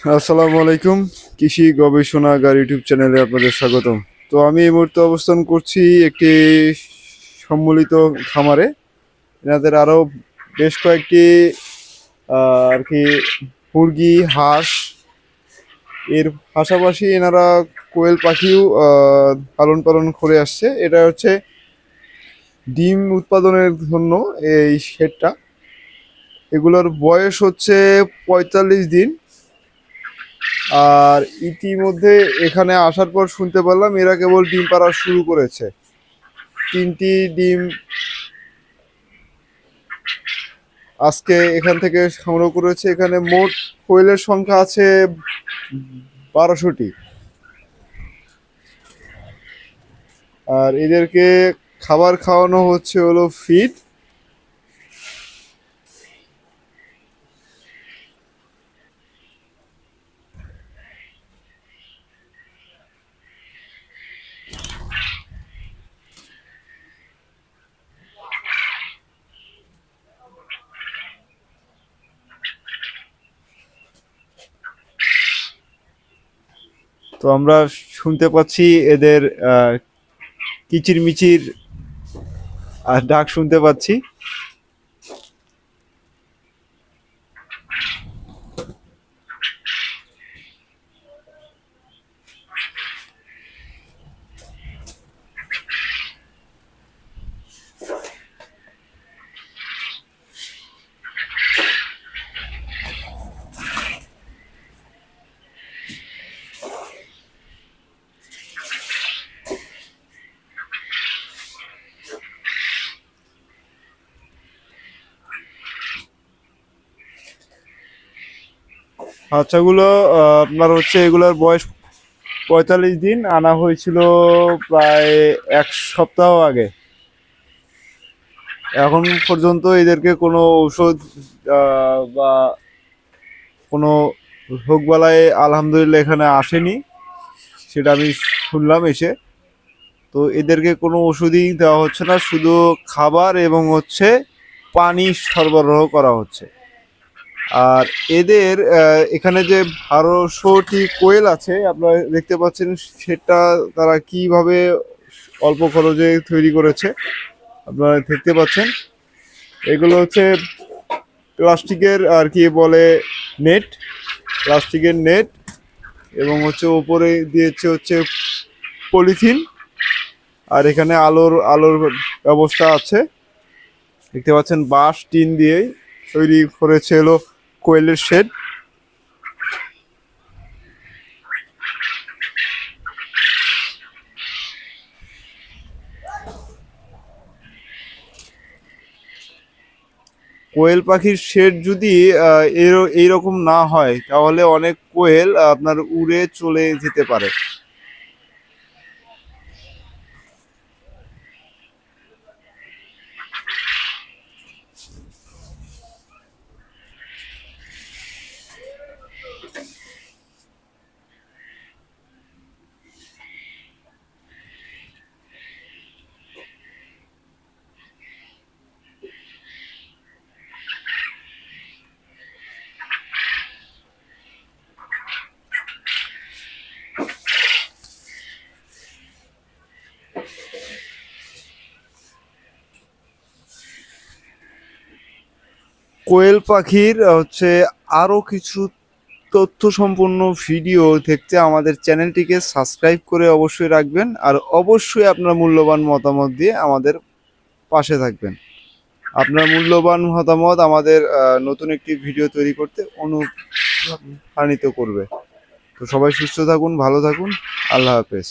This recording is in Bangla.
আসসালামু আলাইকুম। কৃষি গবেষণাগার ইউটিউব চ্যানেলে আপনাদের স্বাগতম। তো আমি এই মুহূর্তে অবস্থান করছি একটি সম্মিলিত খামারে। এনাদের আরো বেশ কয়েকটি আর কি মুরগি, হাঁস, এর পাশাপাশি এনারা কোয়েল পাখিও পালন পালন করে আসছে। এটা হচ্ছে ডিম উৎপাদনের জন্য এই শেডটা। এগুলোর বয়স হচ্ছে 45 দিন। আর ইতিমধ্যে এখানে আসার পর শুনতে পারলাম এরা কেবল ডিম পাড়া শুরু করেছে। 3টি ডিম আজকে এখান থেকে সংগ্রহ করেছে। এখানে মোট কোয়েলের সংখ্যা আছে 1200টি। আর এদেরকে খাবার খাওয়ানো হচ্ছে হলো ফিড। তো আমরা শুনতে পাচ্ছি এদের কিচিরমিচির ডাক শুনতে পাচ্ছি। বাচ্চাগুলো আপনার হচ্ছে এগুলোর বয়স 45 দিন। আনা হয়েছিল প্রায় 1 সপ্তাহ আগে। এখন পর্যন্ত এদেরকে কোনো ঔষধ বা কোনো রোগবালাই আলহামদুলিল্লাহ এখানে আসেনি, সেটা আমি শুনলাম এসে। তো এদেরকে কোনো ওষুধই দেওয়া হচ্ছে না, শুধু খাবার এবং হচ্ছে পানি সরবরাহ করা হচ্ছে। আর এদের এখানে যে 1200টি কোয়েল আছে আপনারা দেখতে পাচ্ছেন, সেটা তারা কিভাবে অল্প খরচে তৈরি করেছে আপনারা দেখতে পাচ্ছেন। এগুলো হচ্ছে প্লাস্টিকের আর কি বলে নেট, প্লাস্টিকের নেট, এবং হচ্ছে উপরে দিয়েছে হচ্ছে পলিথিন। আর এখানে আলোর ব্যবস্থা আছে দেখতে পাচ্ছেন। বাঁশ টিন দিয়ে তৈরি করেছে হলো কোয়েলের শেড। কোয়েল পাখির শেড যদি এইরকম না হয় তাহলে অনেক কোয়েল আপনার উড়ে চলে যেতে পারে। কোয়েল পাখির হচ্ছে আরো কিছু তথ্য সম্পন্ন ভিডিও দেখতে আমাদের চ্যানেলটিকে সাবস্ক্রাইব করে অবশ্যই রাখবেন। আর অবশ্যই আপনার মূল্যবান মতামত দিয়ে আমাদের পাশে থাকবেন। আপনার মূল্যবান মতামত আমাদের নতুন একটি ভিডিও তৈরি করতে অনুপ্রাণিত করবে। তো সবাই সুস্থ থাকুন, ভালো থাকুন। আল্লাহ হাফেজ।